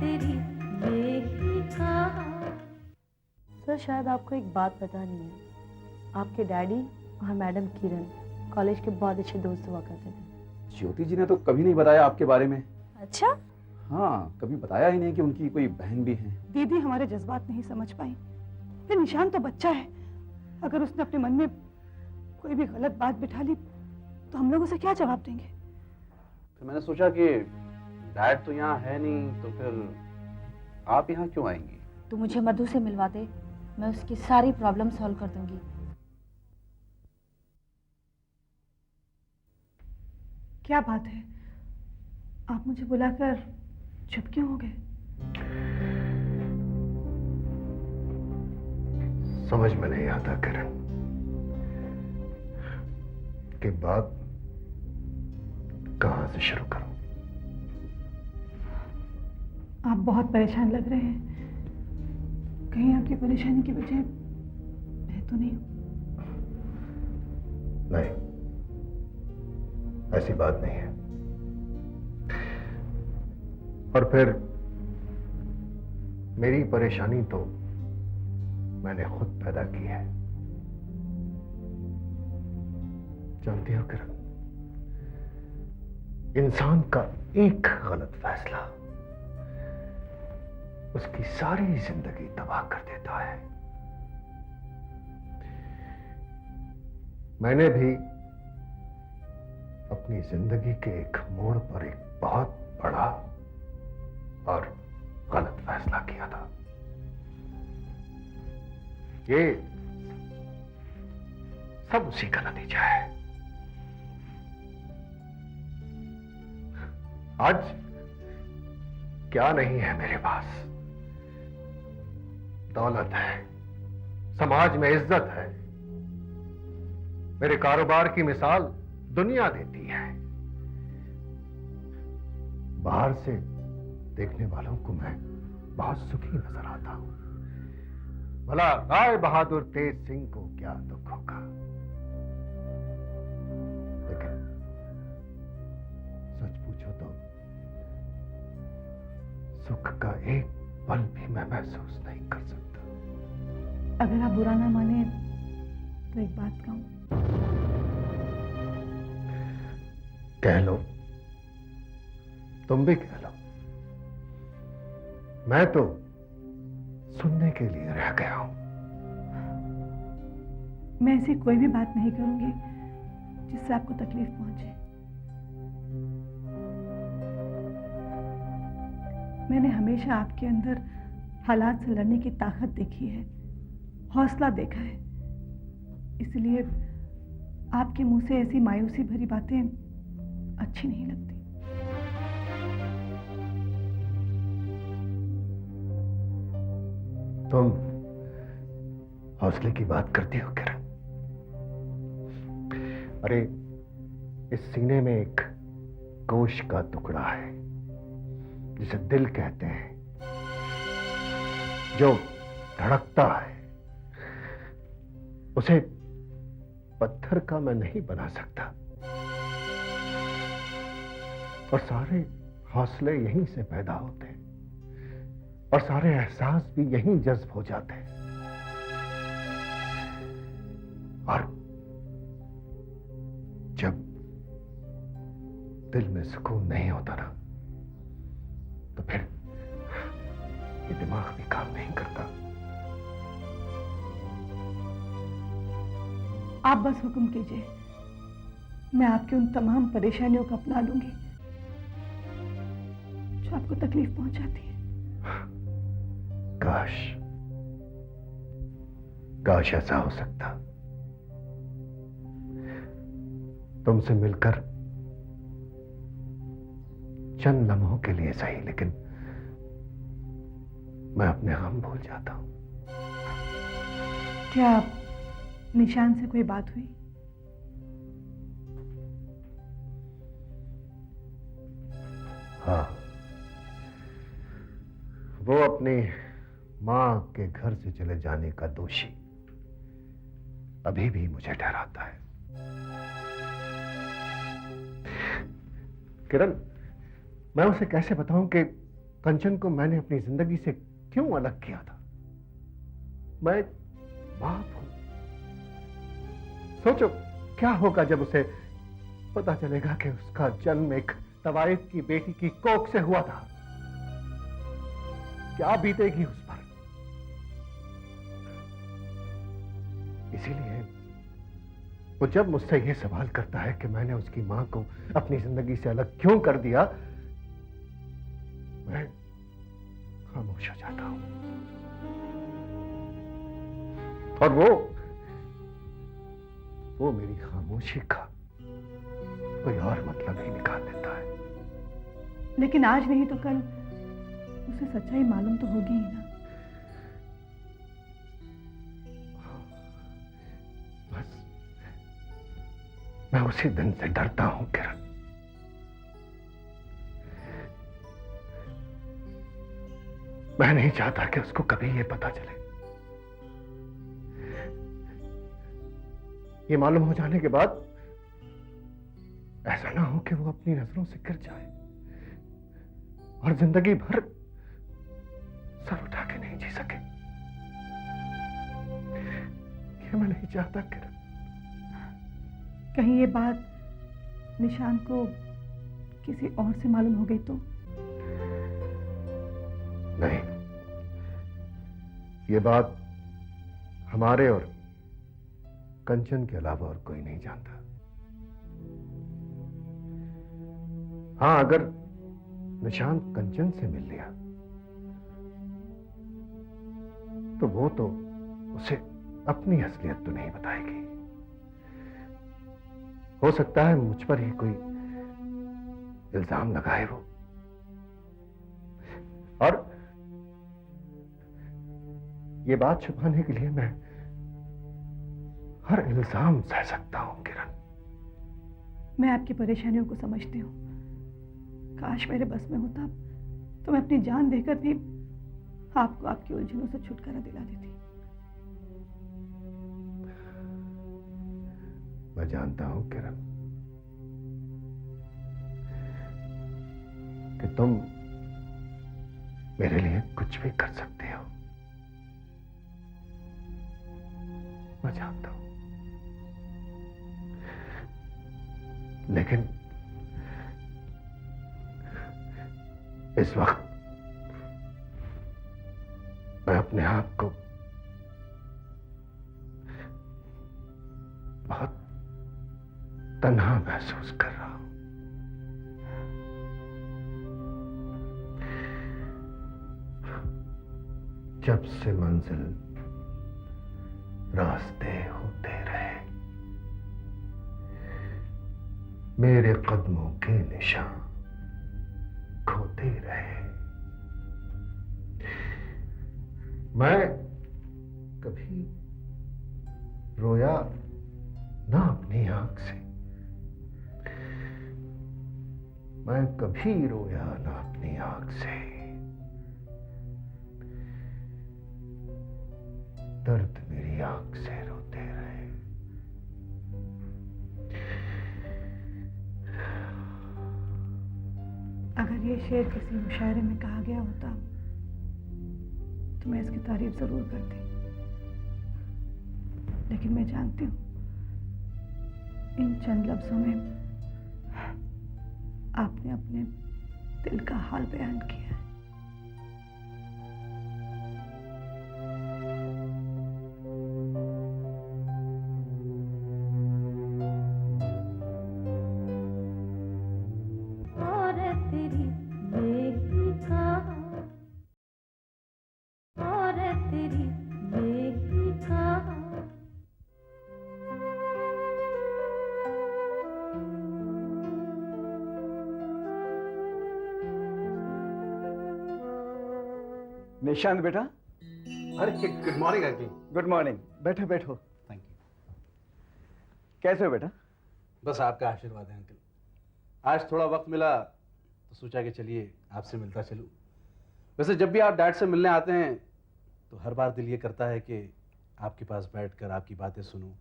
तेरी यही कहानी। सर शायद आपको एक बात पता नहीं है, आपके डैडी और मैडम किरण कॉलेज के बहुत अच्छे दोस्त हुआ करते थे। ज्योति जी ने तो कभी नहीं बताया आपके बारे में। अच्छा? हाँ, कभी बताया ही नहीं कि उनकी कोई बहन भी है। दीदी हमारे जज्बात नहीं समझ पाई। फिर निशान तो बच्चा है, अगर उसने अपने मन में कोई भी गलत बात बिठा ली तो हम लोग उसे क्या जवाब देंगे। फिर मैंने सोचा कि डैड तो यहाँ है नहीं, तो फिर आप यहाँ क्यों आएंगी? तो मुझे मधु से मिलवा दे, मैं उसकी सारी प्रॉब्लम सॉल्व कर दूंगी। क्या बात है, आप मुझे बुलाकर चुप क्यों हो गए? समझ में नहीं आता किरण कि बात कहां से शुरू करूं। आप बहुत परेशान लग रहे हैं, कहीं आपकी परेशानी की वजह मैं तो नहीं हूं? नहीं, ऐसी बात नहीं है। और फिर मेरी परेशानी तो मैंने खुद पैदा की है। जानती हो किरण, इंसान का एक गलत फैसला उसकी सारी जिंदगी तबाह कर देता है। मैंने भी अपनी जिंदगी के एक मोड़ पर एक बहुत बड़ा और गलत फैसला किया था। ये सब उसी का नतीजा है। आज क्या नहीं है मेरे पास? दौलत है, समाज में इज्जत है, मेरे कारोबार की मिसाल दुनिया देती है। बाहर से देखने वालों को मैं बहुत सुखी नजर आता हूं। भला राय बहादुर तेज सिंह को क्या दुख होगा? लेकिन सच पूछो तो सुख का एक पल भी मैं महसूस नहीं कर सकता। अगर आप बुरा ना माने तो एक बात कहूं। कह लो, तुम भी कह लो। मैं तो सुनने के लिए रह गया हूं। मैं ऐसी कोई भी बात नहीं करूंगी जिससे आपको तकलीफ पहुंचे। मैंने हमेशा आपके अंदर हालात से लड़ने की ताकत देखी है, हौसला देखा है। इसलिए आपके मुंह से ऐसी मायूसी भरी बातें अच्छी नहीं लगती। तुम हौसले की बात करती हो किरण? अरे, इस सीने में एक गोश्त का टुकड़ा है जिसे दिल कहते हैं, जो धड़कता है। उसे पत्थर का मैं नहीं बना सकता। और सारे हौसले यहीं से पैदा होते हैं और सारे एहसास भी यहीं जज्ब हो जाते हैं। और जब दिल में सुकून नहीं होता ना, तो फिर ये दिमाग भी काम नहीं करता। आप बस हुक्म कीजिए, मैं आपकी उन तमाम परेशानियों को अपना लूंगी जो आपको तकलीफ पहुंचाती है। काश काश ऐसा हो सकता। तुमसे मिलकर चंद लम्हों के लिए सही, लेकिन मैं अपने गम भूल जाता हूं। क्या निशान से कोई बात हुई? हाँ, वो अपनी मां के घर से चले जाने का दोषी अभी भी मुझे ठहराता है। किरण, मैं उसे कैसे बताऊं कि कंचन को मैंने अपनी जिंदगी से क्यों अलग किया था? मैं बाप हूं। सोचो क्या होगा जब उसे पता चलेगा कि उसका जन्म एक तवाइफ की बेटी की कोख से हुआ था। क्या बीतेगी उस पर? इसीलिए वो जब मुझसे ये सवाल करता है कि मैंने उसकी मां को अपनी जिंदगी से अलग क्यों कर दिया, मैं खामोश हो जाता हूं। और वो मेरी खामोशी का कोई और मतलब ही निकाल देता है। लेकिन आज नहीं तो कल उसे सच्चाई मालूम तो होगी ही ना। बस मैं उसी दिन से डरता हूं किरण। मैं नहीं चाहता कि उसको कभी ये पता चले। ये मालूम हो जाने के बाद ऐसा ना हो कि वो अपनी नजरों से गिर जाए और जिंदगी भर सर उठा के नहीं जी सके। ये मैं नहीं चाहता किरण। कहीं ये बात निशान को किसी और से मालूम हो गई तो? नहीं, ये बात हमारे और कंचन के अलावा और कोई नहीं जानता। हाँ, अगर निशान कंचन से मिल लिया तो वो तो उसे अपनी असलियत तो नहीं बताएगी। हो सकता है मुझ पर ही कोई इल्जाम लगाए वो, और ये बात छुपाने के लिए मैं हर इल्जाम सह सकता हूं किरण। मैं आपकी परेशानियों को समझती हूँ। काश मेरे बस में होता तो मैं अपनी जान देकर भी आपको आपकी उलझनों से छुटकारा दिला देती। मैं जानता हूं किरण कि तुम मेरे लिए कुछ भी कर सकते हो। मैं जानता हूं, लेकिन इस वक्त मैं अपने आप को बहुत तन्हा महसूस कर रहा हूं। जब से मंजिल रास्ते होते रहे, मेरे कदमों के निशान खोते रहे। मैं कभी रोया ना अपनी आंख से, मैं कभी रोया ना अपनी आंख से। दर्द मेरी आंख से रोते रहे। अगर ये शेर किसी मुशायरे में कहा गया होता तो मैं इसकी तारीफ जरूर करती, लेकिन मैं जानती हूँ इन चंद लफ्जों में आपने अपने दिल का हाल बयान किया है। निशांत बेटा। अरे good morning uncle. Good morning, बैठो बैठो। Thank you. कैसे हो बेटा? बस आपका आशीर्वाद है अंकल। आज थोड़ा वक्त मिला तो सोचा कि चलिए आपसे मिलता चलूं। वैसे जब भी आप डैड से मिलने आते हैं तो हर बार दिल ये करता है कि आपके पास बैठकर आपकी बातें सुनूं,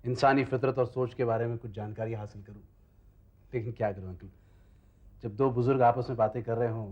इंसानी फितरत और सोच के बारे में कुछ जानकारी हासिल करूं। लेकिन क्या करूं अंकल, जब दो बुजुर्ग आपस में बातें कर रहे हों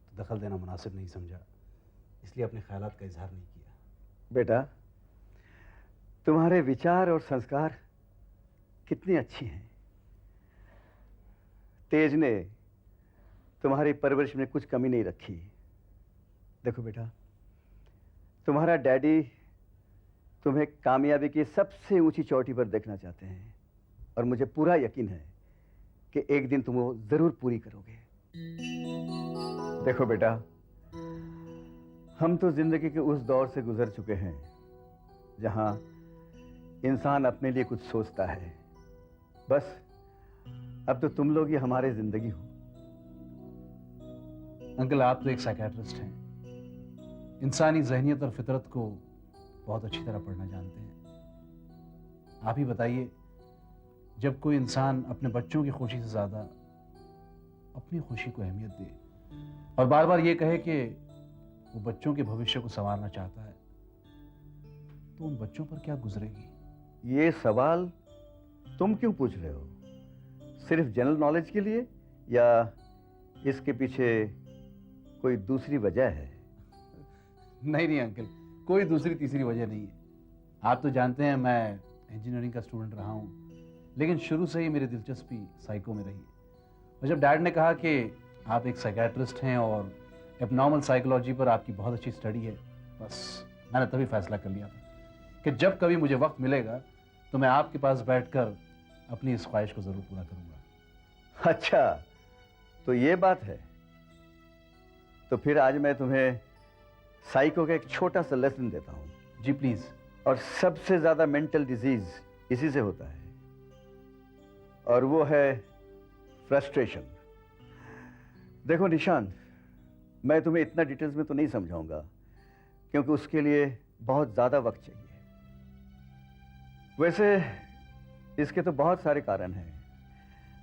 तो दखल देना मुनासिब नहीं समझा, इसलिए अपने ख्यालात का इजहार नहीं किया। बेटा, तुम्हारे विचार और संस्कार कितनी अच्छी हैं। तेज ने तुम्हारी परवरिश में कुछ कमी नहीं रखी। देखो बेटा, तुम्हारा डैडी तुम्हें कामयाबी की सबसे ऊंची चोटी पर देखना चाहते हैं और मुझे पूरा यकीन है कि एक दिन तुम वो जरूर पूरी करोगे। देखो बेटा, हम तो जिंदगी के उस दौर से गुजर चुके हैं जहां इंसान अपने लिए कुछ सोचता है। बस अब तो तुम लोग ही हमारी जिंदगी हो। अंकल, आप तो एक साइकियाट्रिस्ट हैं, इंसानी जहनियत और फितरत को बहुत अच्छी तरह पढ़ना जानते हैं। आप ही बताइए, जब कोई इंसान अपने बच्चों की खुशी से ज्यादा अपनी खुशी को अहमियत दे और बार बार ये कहे कि वो बच्चों के भविष्य को संवारना चाहता है, तो उन बच्चों पर क्या गुजरेगी? ये सवाल तुम क्यों पूछ रहे हो? सिर्फ जनरल नॉलेज के लिए या इसके पीछे कोई दूसरी वजह है? नहीं नहीं अंकल, कोई दूसरी तीसरी वजह नहीं है। आप तो जानते हैं मैं इंजीनियरिंग का स्टूडेंट रहा हूँ, लेकिन शुरू से ही मेरी दिलचस्पी साइको में रही है। और जब डैड ने कहा कि आप एक साइकियाट्रिस्ट हैं और एबनॉर्मल साइकोलॉजी पर आपकी बहुत अच्छी स्टडी है, बस मैंने तभी फैसला कर लिया था कि जब कभी मुझे वक्त मिलेगा तो मैं आपके पास बैठकर अपनी इस ख्वाहिश को ज़रूर पूरा करूँगा। अच्छा, तो ये बात है। तो फिर आज मैं तुम्हें साइको का एक छोटा सा लेसन देता हूँ। जी प्लीज़। और सबसे ज़्यादा मेंटल डिजीज इसी से होता है, और वो है फ्रस्ट्रेशन। देखो निशांत, मैं तुम्हें इतना डिटेल्स में तो नहीं समझाऊंगा क्योंकि उसके लिए बहुत ज़्यादा वक्त चाहिए। वैसे इसके तो बहुत सारे कारण हैं,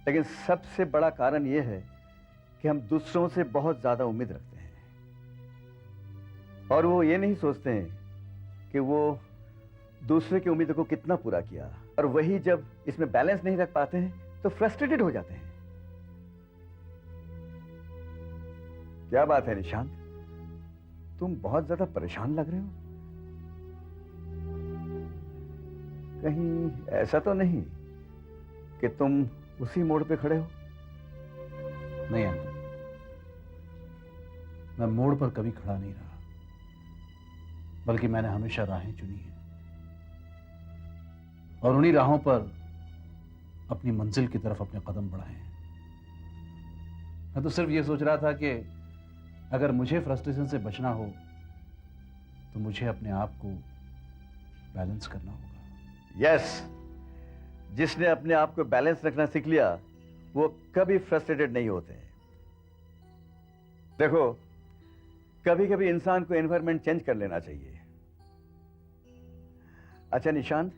लेकिन सबसे बड़ा कारण यह है कि हम दूसरों से बहुत ज़्यादा उम्मीद रखते हैं और वो ये नहीं सोचते हैं कि वो दूसरे की उम्मीदों को कितना पूरा किया, और वही जब इसमें बैलेंस नहीं रख पाते हैं तो फ्रस्ट्रेटेड हो जाते हैं। क्या बात है निशांत, तुम बहुत ज्यादा परेशान लग रहे हो। कहीं ऐसा तो नहीं कि तुम उसी मोड़ पे खड़े हो? नहीं अंकल, मैं मोड़ पर कभी खड़ा नहीं रहा, बल्कि मैंने हमेशा राहें चुनी हैं और उन्हीं राहों पर अपनी मंजिल की तरफ अपने कदम बढ़ाए हैं। मैं तो सिर्फ ये सोच रहा था कि अगर मुझे फ्रस्ट्रेशन से बचना हो तो मुझे अपने आप को बैलेंस करना होगा। यस, जिसने अपने आप को बैलेंस रखना सीख लिया वो कभी फ्रस्ट्रेटेड नहीं होते हैं। देखो, कभी कभी इंसान को एनवायरनमेंट चेंज कर लेना चाहिए। अच्छा निशांत,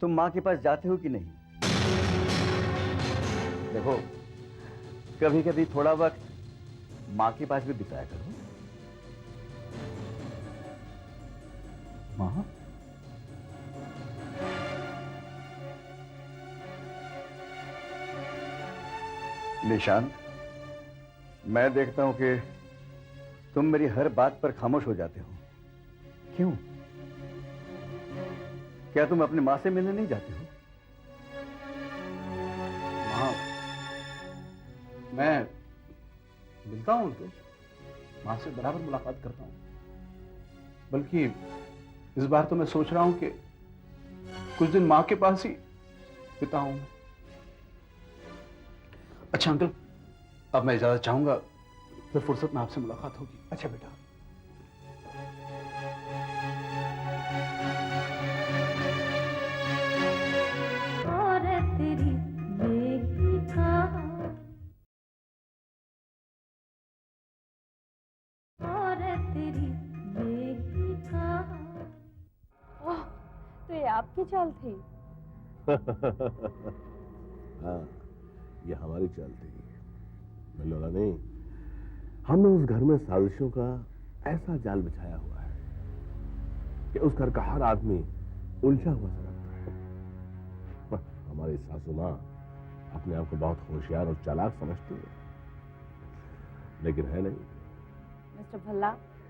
तुम मां के पास जाते हो कि नहीं? देखो, कभी कभी थोड़ा वक्त मां के पास भी बिताया करो। मां? निशांत, मैं देखता हूं कि तुम मेरी हर बात पर खामोश हो जाते हो। क्यों? क्या तुम अपनी मां से मिलने नहीं जाते हो? मां, मैं मिलता हूं उनसे, मां से बराबर मुलाकात करता हूं, बल्कि इस बार तो मैं सोच रहा हूं कि कुछ दिन मां के पास ही बिताऊं। अच्छा अंकल, अब मैं इजाजत चाहूंगा, फिर फुर्सत में आपसे मुलाकात होगी। अच्छा बेटा। और तेरी यही कहा, और तेरी यही कहा। ओह, तो ये आपकी चाल थी। हाँ, ये हमारी चाल थी। लगा नहीं, हमने उस घर में साजिशों का ऐसा जाल बिछाया हुआ है कि उस घर का हर आदमी उलझा हुआ सा लगता है। हमारी सासू मां अपने आप को बहुत होशियार और चालाक समझती है, लेकिन है नहीं। मिस्टर भल्ला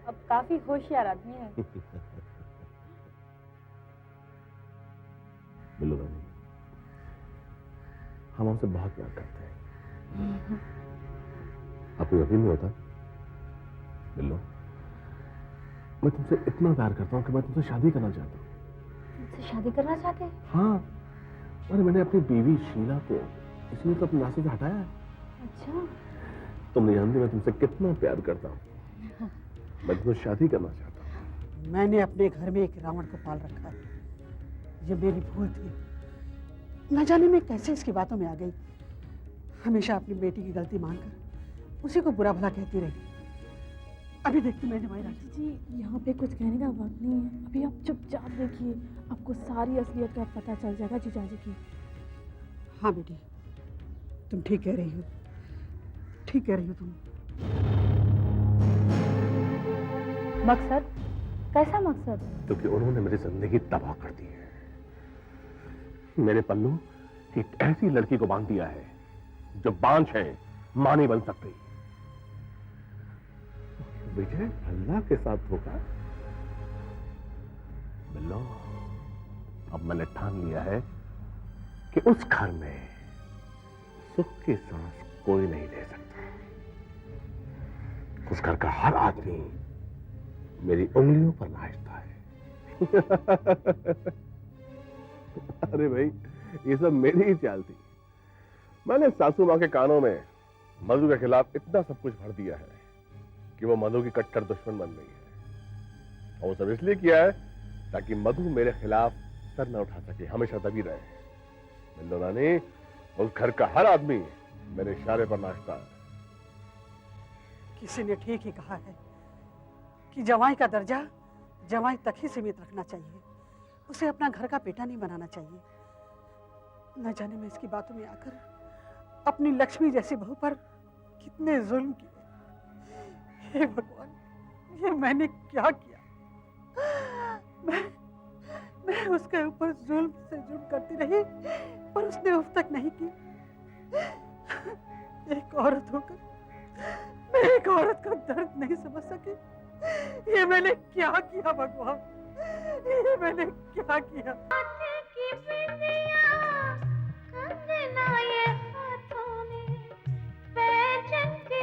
अब काफी होशियार आदमी है। बिल्लो रानी, हम आपसे बहुत प्यार करते हैं। आपको यकीन नहीं होता? बिल्लो, मैं तुमसे इतना प्यार करता हूं कि मैं तुमसे शादी करना चाहता हूं। मुझसे शादी करना चाहते हैं? हाँ, अरे मैंने अपनी बीवी शीला को इसलिए तो अपने रास्ते से हटाया है। अच्छा। तुम नहीं जानती मैं तुमसे कितना प्यार करता हूँ। मैं तुमसे शादी करना चाहता हूँ। मैंने अपने घर में एक रावण को पाल रखा है। ये मेरी भूल थी। न जाने मैं कैसे इसकी बातों में आ गई। हमेशा अपनी बेटी की गलती मानकर उसी को बुरा भला कहती रही। अभी देखती मैं जमाई राखी जी, यहाँ पे कुछ कहने का वक्त नहीं है। अभी आप चुपचाप देखिए, आपको सारी असलियत का पता चल जाएगा जीजा जी की। हाँ बेटी, तुम ठीक कह रही हो, ठीक कह रही हो तुम। मकसद? कैसा मकसद? क्योंकि उन्होंने मेरी जिंदगी तबाह कर दी है। मेरे पल्लू एक ऐसी लड़की को बांध दिया है जो बांझ है, मां नहीं बन सकती। विजय भल्ला के साथ होगा। बिल्लो, अब मैंने ठान लिया है कि उस घर में सुख की सांस कोई नहीं ले सकता। उस घर का हर आदमी मेरी उंगलियों पर नाचता है। अरे भाई, ये सब मेरी ही चाल थी। मैंने सासू मां के कानों में मधु के खिलाफ इतना सब कुछ भर दिया है कि वो मधु की कट्टर दुश्मन बन गई है। और वो सब इसलिए किया है ताकि मधु मेरे खिलाफ सर न उठा सके, हमेशा दबी रहे। बिल्लो रानी, उस घर का हर आदमी मेरे इशारे पर नाचता है। किसी ने ठीक ही कहा है कि जवाई का दर्जा जवाई तक ही सीमित रखना चाहिए, उसे अपना घर का बेटा नहीं बनाना चाहिए। न जाने मैं इसकी बातों में आकर अपनी लक्ष्मी जैसी बहू पर कितने जुल्म किए। हे भगवान, ये मैंने क्या किया? मैं उसके ऊपर जुल्म से जुल्म करती रही, पर उसने उफ तक नहीं की। एक औरत होकर मैं एक औरत का दर्द नहीं समझ सकी। ये मैंने क्या किया भगवान? ये मैंने क्या किया? की बिंदिया कंगना ये हाथों में, पैजन के